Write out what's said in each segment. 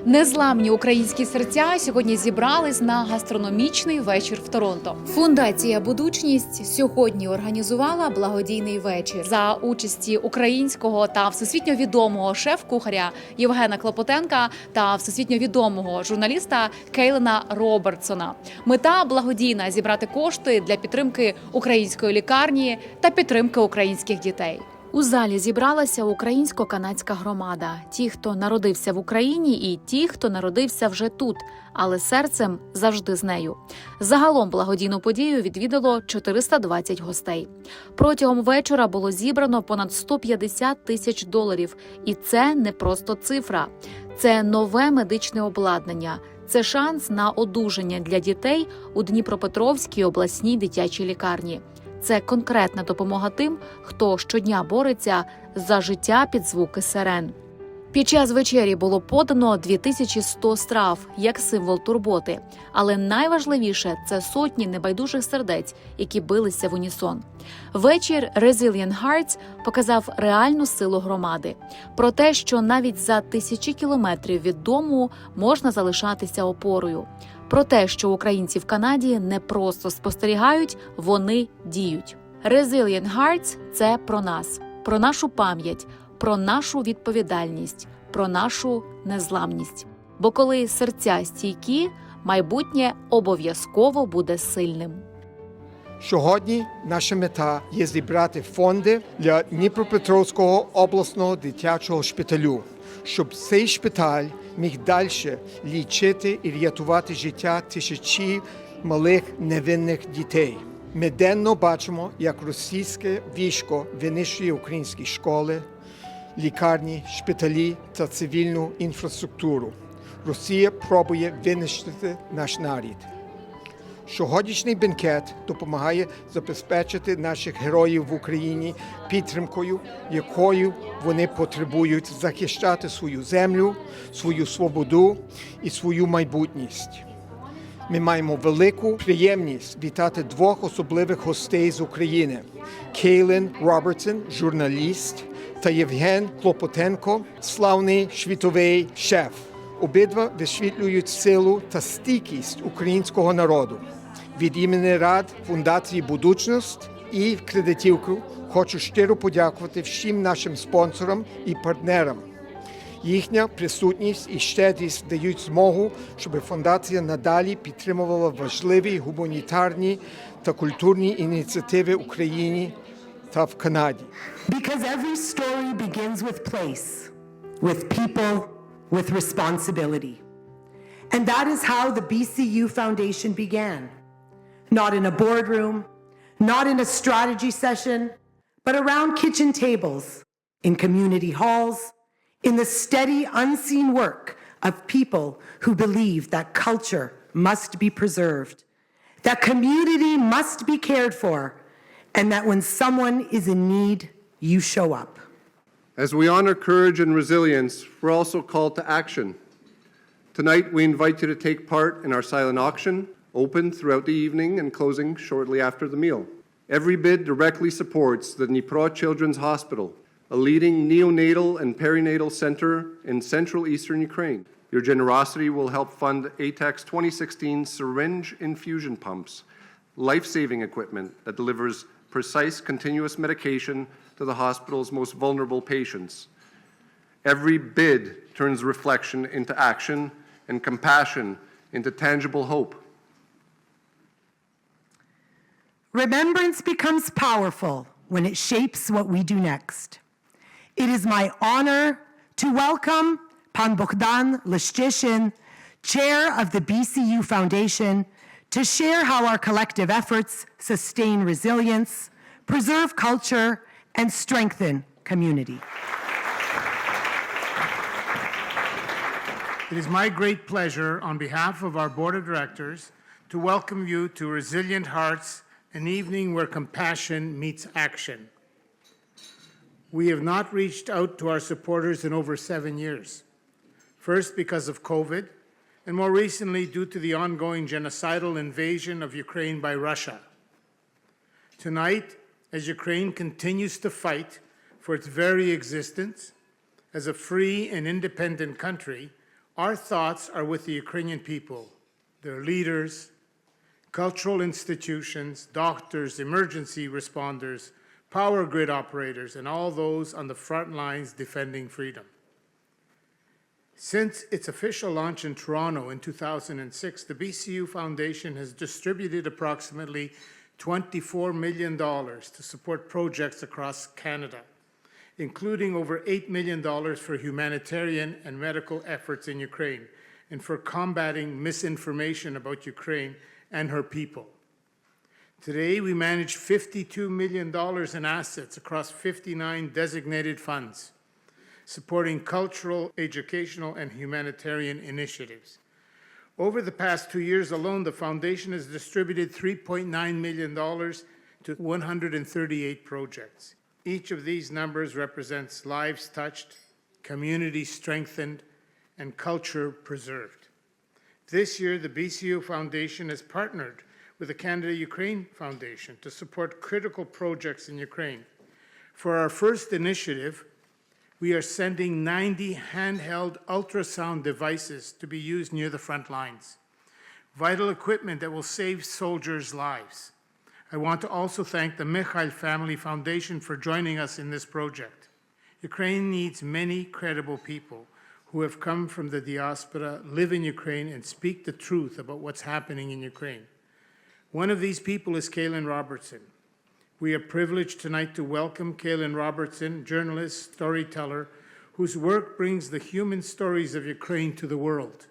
Незламні українські серця сьогодні зібрались на гастрономічний вечір в Торонто. Фундація «Будучність» сьогодні організувала благодійний вечір за участі українського та всесвітньо відомого шеф-кухаря Євгена Клопотенка та всесвітньо відомого журналіста Кейлена Робертсона. Мета благодійна – зібрати кошти для підтримки української лікарні та підтримки українських дітей. У залі зібралася українсько-канадська громада. Ті, хто народився в Україні, і ті, хто народився вже тут, але серцем завжди з нею. Загалом благодійну подію відвідало 420 гостей. Протягом вечора було зібрано понад $150 тисяч. І це не просто цифра. Це нове медичне обладнання. Це шанс на одужання для дітей у Дніпропетровській обласній дитячій лікарні. Це конкретна допомога тим, хто щодня бореться за життя під звуки сирен. Під час вечері було подано 2100 страв, як символ турботи. Але найважливіше – це сотні небайдужих сердець, які билися в унісон. Вечір Resilient Hearts показав реальну силу громади. Про те, що навіть за тисячі кілометрів від дому можна залишатися опорою. Про те, що українці в Канаді не просто спостерігають, вони діють. Resilient Hearts – це про нас, про нашу пам'ять, про нашу відповідальність, про нашу незламність. Бо коли серця стійкі, майбутнє обов'язково буде сильним. Сьогодні наша мета є зібрати фонди для Дніпропетровського обласного дитячого шпиталю, щоб цей шпиталь міг далі лічити і рятувати життя тисячі малих невинних дітей. Ми денно бачимо, як російське військо винищує українські школи, лікарні, шпиталі та цивільну інфраструктуру. Росія пробує винищити наш народ. Сьогоднішній бенкет допомагає забезпечити наших героїв в Україні підтримкою, якою вони потребують захищати свою землю, свою свободу і свою майбутність. Ми маємо велику приємність вітати двох особливих гостей з України – Кейлен Робертсон, журналіст, та Євген Клопотенко, славний світовий шеф. Обидва висвітлюють силу та стійкість українського народу. Від імені Рад Фундації «Будучність» і кредитівку хочу щиро подякувати всім нашим спонсорам і партнерам. Їхня присутність і щедрість дають змогу, щоб фундація надалі підтримувала важливі гуманітарні та культурні ініціативи в Україні та в Канаді. Because every story begins with place, with people, with responsibility. And that is how the BCU Foundation began. Not in a boardroom, not in a strategy session, but around kitchen tables, in community halls, in the steady, unseen work of people who believe that culture must be preserved, that community must be cared for, and that when someone is in need, you show up. As we honor courage and resilience, we're also called to action. Tonight, we invite you to take part in our silent auction, open throughout the evening and closing shortly after the meal. Every bid directly supports the Dnipro Children's Hospital, a leading neonatal and perinatal center in central eastern Ukraine. Your generosity will help fund ATEC's 2016 syringe infusion pumps, life-saving equipment that delivers precise continuous medication to the hospital's most vulnerable patients. Every bid turns reflection into action and compassion into tangible hope. Remembrance becomes powerful when it shapes what we do next. It is my honor to welcome Pan Bogdan Lishchishin, Chair of the BCU Foundation, to share how our collective efforts sustain resilience, preserve culture, and strengthen community. It is my great pleasure on behalf of our Board of Directors to welcome you to Resilient Hearts, an evening where compassion meets action. We have not reached out to our supporters in over 7 years. First because of COVID, and more recently due to the ongoing genocidal invasion of Ukraine by Russia. Tonight, as Ukraine continues to fight for its very existence as a free and independent country, Our thoughts are with the Ukrainian people, their leaders, cultural institutions, doctors, emergency responders, power grid operators, and all those on the front lines defending freedom. Since its official launch in Toronto in 2006, the BCU Foundation has distributed approximately $24 million to support projects across Canada, including over $8 million for humanitarian and medical efforts in Ukraine and for combating misinformation about Ukraine and her people. Today, we manage $52 million in assets across 59 designated funds, supporting cultural, educational, and humanitarian initiatives. Over the past 2 years alone, the Foundation has distributed $3.9 million to 138 projects. Each of these numbers represents lives touched, communities strengthened, and culture preserved. This year, the BCU Foundation has partnered with the Canada-Ukraine Foundation to support critical projects in Ukraine. For our first initiative, we are sending 90 handheld ultrasound devices to be used near the front lines, vital equipment that will save soldiers' lives. I want to also thank the Mikhail Family Foundation for joining us in this project. Ukraine needs many credible people who have come from the diaspora, live in Ukraine, and speak the truth about what's happening in Ukraine. One of these people is Kaylin Robertson. We are privileged tonight to welcome Kaylin Robertson, journalist, storyteller, whose work brings the human stories of Ukraine to the world.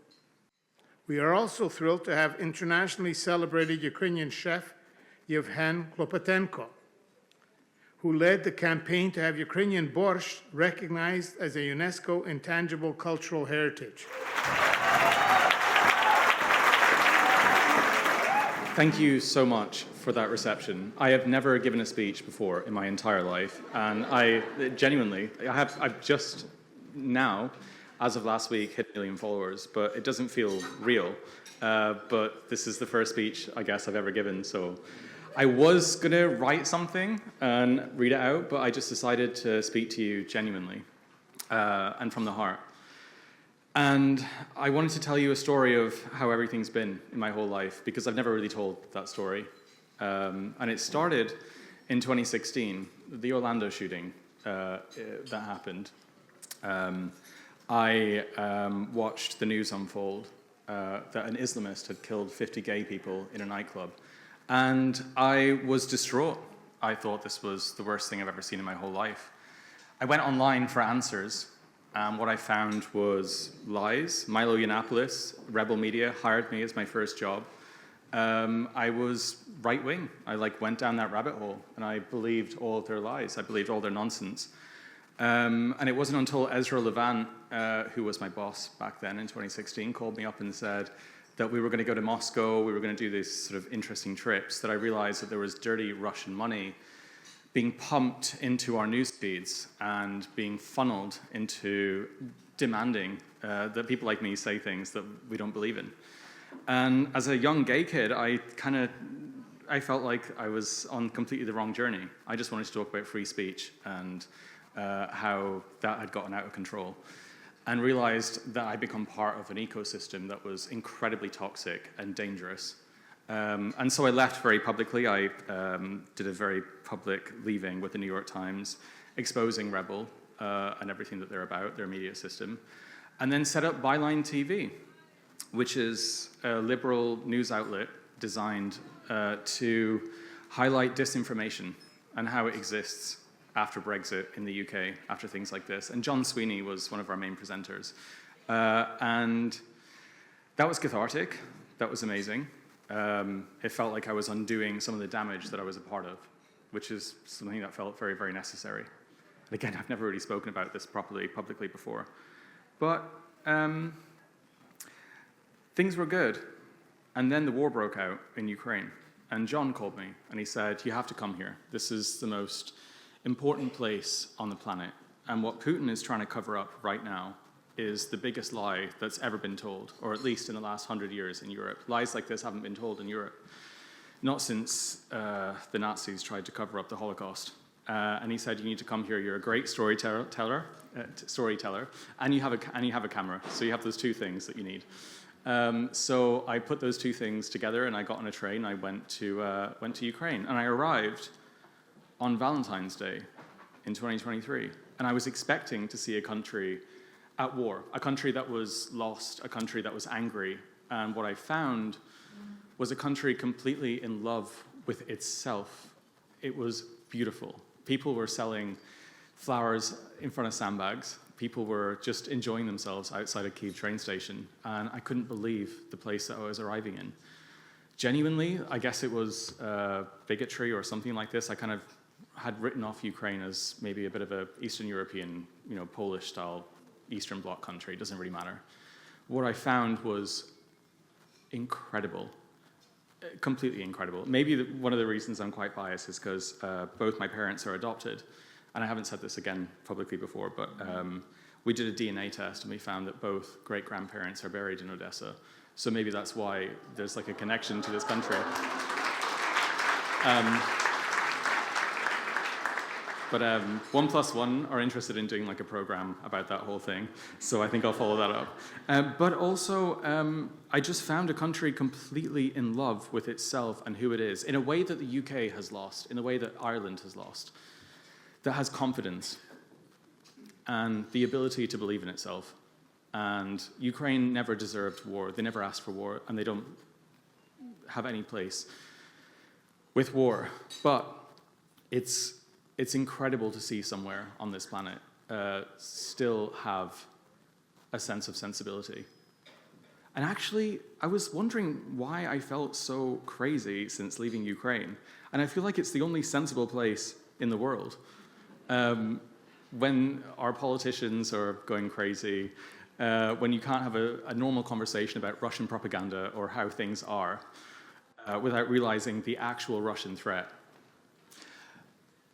We are also thrilled to have internationally celebrated Ukrainian chef Yevhen Klopotenko, who led the campaign to have Ukrainian borscht recognized as a UNESCO Intangible Cultural Heritage. Thank you so much for that reception. I have never given a speech before in my entire life, and I've just now, as of last week, hit 1 million followers, but it doesn't feel real. But this is the first speech I guess I've ever given, so I was going to write something and read it out, but I just decided to speak to you genuinely and from the heart. And I wanted to tell you a story of how everything's been in my whole life, because I've never really told that story. And it started in 2016, the Orlando shooting that happened. I watched the news unfold that an Islamist had killed 50 gay people in a nightclub. And I was distraught. I thought this was the worst thing I've ever seen in my whole life. I went online for answers. What I found was lies. Milo Yiannopoulos, Rebel Media, hired me as my first job. I was right-wing. I went down that rabbit hole, and I believed all of their lies. I believed all their nonsense. And it wasn't until Ezra Levant, who was my boss back then in 2016, called me up and said that we were going to go to Moscow, we were going to do these sort of interesting trips, that I realized that there was dirty Russian money being pumped into our news feeds and being funneled into demanding that people like me say things that we don't believe in. And as a young gay kid, I felt like I was on completely the wrong journey. I just wanted to talk about free speech and how that had gotten out of control, and realized that I'd become part of an ecosystem that was incredibly toxic and dangerous. And so I left very publicly. I did a very public leaving with the New York Times, exposing Rebel and everything that they're about, their media system, and then set up Byline TV, which is a liberal news outlet designed to highlight disinformation and how it exists after Brexit in the UK, after things like this. And John Sweeney was one of our main presenters. And that was cathartic. That was amazing. It felt like I was undoing some of the damage that I was a part of, which is something that felt very, very necessary. And again, I've never really spoken about this properly, publicly before. But things were good. And then the war broke out in Ukraine. And John called me, and he said, you have to come here. This is the most important place on the planet. And what Putin is trying to cover up right now is the biggest lie that's ever been told, or at least in the last 100 years in Europe. Lies like this haven't been told in Europe, not since the Nazis tried to cover up the Holocaust. And he said, you need to come here. You're a great storyteller, and you have a camera. So you have those two things that you need. So I put those two things together, and I got on a train. I went to Ukraine, and I arrived on Valentine's Day in 2023. And I was expecting to see a country at war, a country that was lost, a country that was angry. And what I found was a country completely in love with itself. It was beautiful. People were selling flowers in front of sandbags. People were just enjoying themselves outside a Kyiv train station. And I couldn't believe the place that I was arriving in. Genuinely, I guess it was bigotry or something like this. I kind of had written off Ukraine as maybe a bit of a Eastern European, Polish-style Eastern Bloc country. It doesn't really matter. What I found was incredible. Completely incredible. Maybe one of the reasons I'm quite biased is because both my parents are adopted. And I haven't said this again publicly before, but we did a DNA test and we found that both great-grandparents are buried in Odessa. So maybe that's why there's like a connection to this country. But 1+1 are interested in doing like a program about that whole thing. So I think I'll follow that up. But also, I just found a country completely in love with itself and who it is, in a way that the UK has lost, in a way that Ireland has lost, that has confidence and the ability to believe in itself. And Ukraine never deserved war. They never asked for war, and they don't have any place with war. But it's incredible to see somewhere on this planet still have a sense of sensibility. And actually, I was wondering why I felt so crazy since leaving Ukraine. And I feel like it's the only sensible place in the world. When our politicians are going crazy, when you can't have a normal conversation about Russian propaganda or how things are without realizing the actual Russian threat.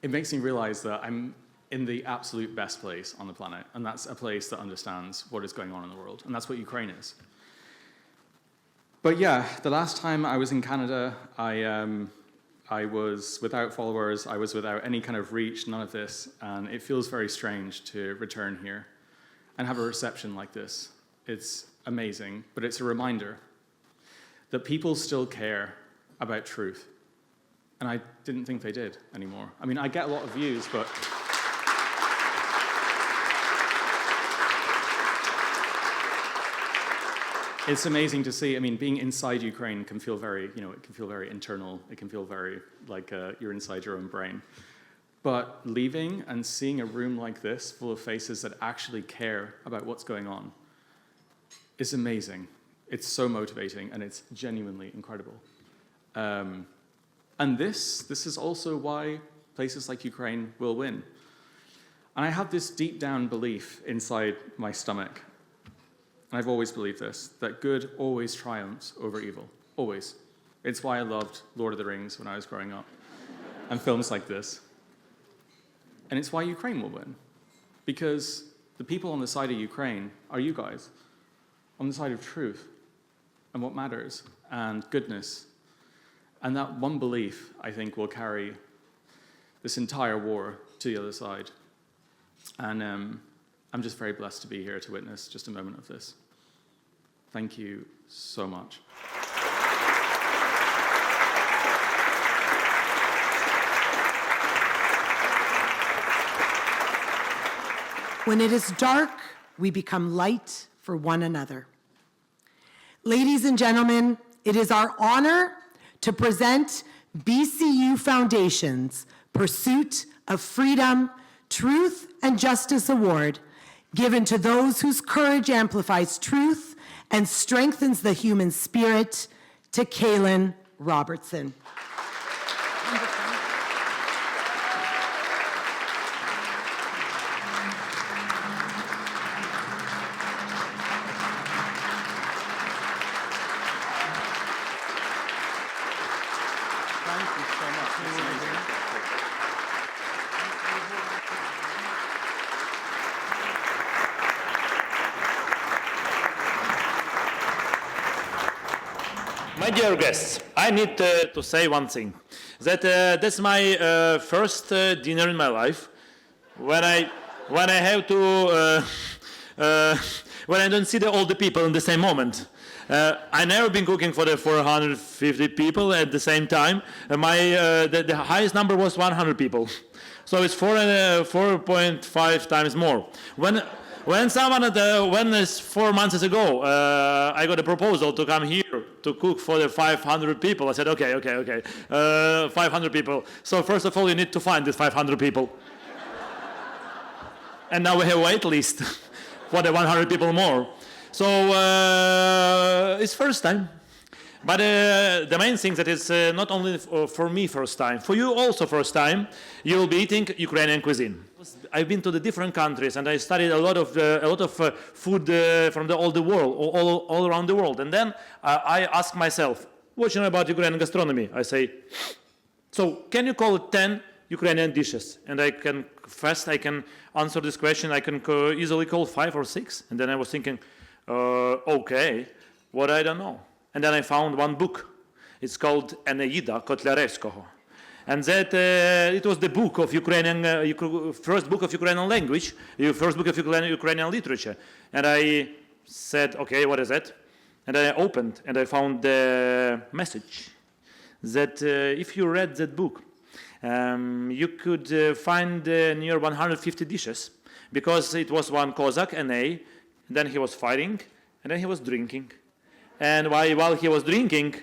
It makes me realize that I'm in the absolute best place on the planet, and that's a place that understands what is going on in the world, and that's what Ukraine is. But yeah, the last time I was in Canada, I was without followers, I was without any kind of reach, none of this, and it feels very strange to return here and have a reception like this. It's amazing, but it's a reminder that people still care about truth. And I didn't think they did anymore. I mean, I get a lot of views, but it's amazing to see. I mean, being inside Ukraine can feel very, it can feel very internal. It can feel very like you're inside your own brain. But leaving and seeing a room like this full of faces that actually care about what's going on is amazing. It's so motivating, and it's genuinely incredible. And this is also why places like Ukraine will win. And I have this deep down belief inside my stomach, and I've always believed this, that good always triumphs over evil, always. It's why I loved Lord of the Rings when I was growing up, and films like this. And it's why Ukraine will win, because the people on the side of Ukraine are you guys, on the side of truth, and what matters, and goodness. And that one belief, I think, will carry this entire war to the other side. And I'm just very blessed to be here to witness just a moment of this. Thank you so much. When it is dark, we become light for one another. Ladies and gentlemen, it is our honor to present BCU Foundation's Pursuit of Freedom, Truth and Justice Award, given to those whose courage amplifies truth and strengthens the human spirit, to Kaylin Robertson. My dear guests, I need to say one thing. That's my first dinner in my life, when I have to when I don't see all the people in the same moment. I never been cooking for the 450 people at the same time. The highest number was 100 people, so it's 4.5 times more. When 4 months ago, I got a proposal to come here to cook for the 500 people. I said, okay, 500 people. So first of all, you need to find these 500 people. And now we have a wait list for the 100 people more. So it's first time. But the main thing that is not only for me first time, for you also first time, you will be eating Ukrainian cuisine. I've been to the different countries and I studied a lot of food from all the world, all around the world. And then I ask myself, what you know about Ukrainian gastronomy? I say, so can you call it 10 Ukrainian dishes? And I can answer this question. I can easily call 5 or 6. And then I was thinking, okay, what I don't know. And then I found one book. It's called Енеїда Котляревського. And that it was the book of first book of Ukrainian language, first book of Ukrainian literature. And I said, okay, what is that? And I opened and I found the message that if you read that book, you could find near 150 dishes, because it was one Cossack, then he was fighting, and then he was drinking. And while he was drinking,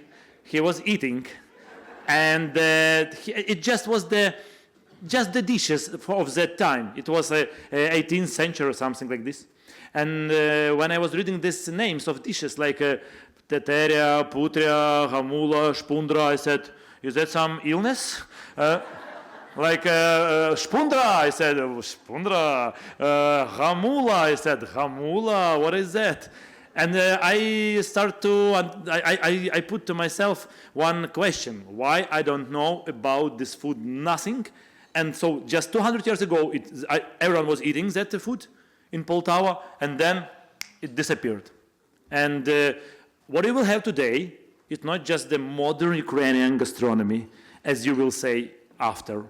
he was eating. And it just was the dishes of that time. It was 18th century or something like this. And when I was reading these names of dishes like teteria, putria, hamula, shpundra, I said, is that some illness? Like shpundra, I said, shpundra. Hamula, I said, hamula, what is that? And I put to myself one question: why I don't know about this food? Nothing. And so just 200 years ago, everyone was eating that food in Poltava, and then it disappeared. And what we will have today is not just the modern Ukrainian gastronomy, as you will say after.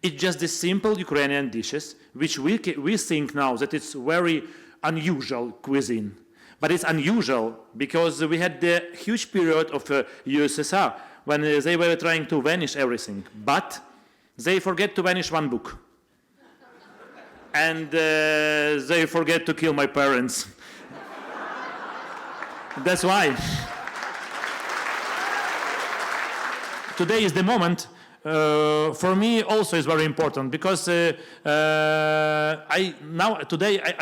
It's just the simple Ukrainian dishes, which we think now that it's very unusual cuisine. But it's unusual because we had the huge period of USSR when they were trying to vanish everything. But they forget to vanish one book. And they forget to kill my parents. That's why. Today is the moment. For me also is very important because today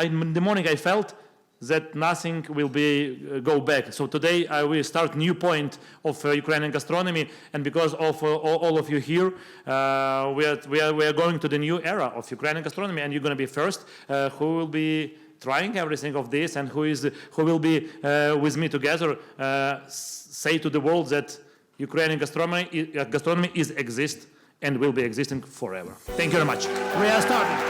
in the morning I felt that nothing will go back. So today I will start new point of Ukrainian gastronomy, and because of all of you here, we are going to the new era of Ukrainian gastronomy, and you're going to be first who will be trying everything of this, and who will be with me together say to the world that Ukrainian gastronomy exists and will be existing forever. Thank you very much. We are starting.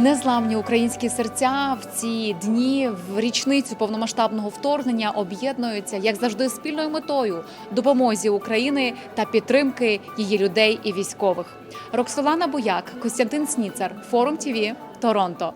Незламні українські серця в ці дні, в річницю повномасштабного вторгнення об'єднуються, як завжди, спільною метою – допомозі України та підтримки її людей і військових. Роксолана Буяк, Костянтин Сніцар, Форум ТВ, Торонто.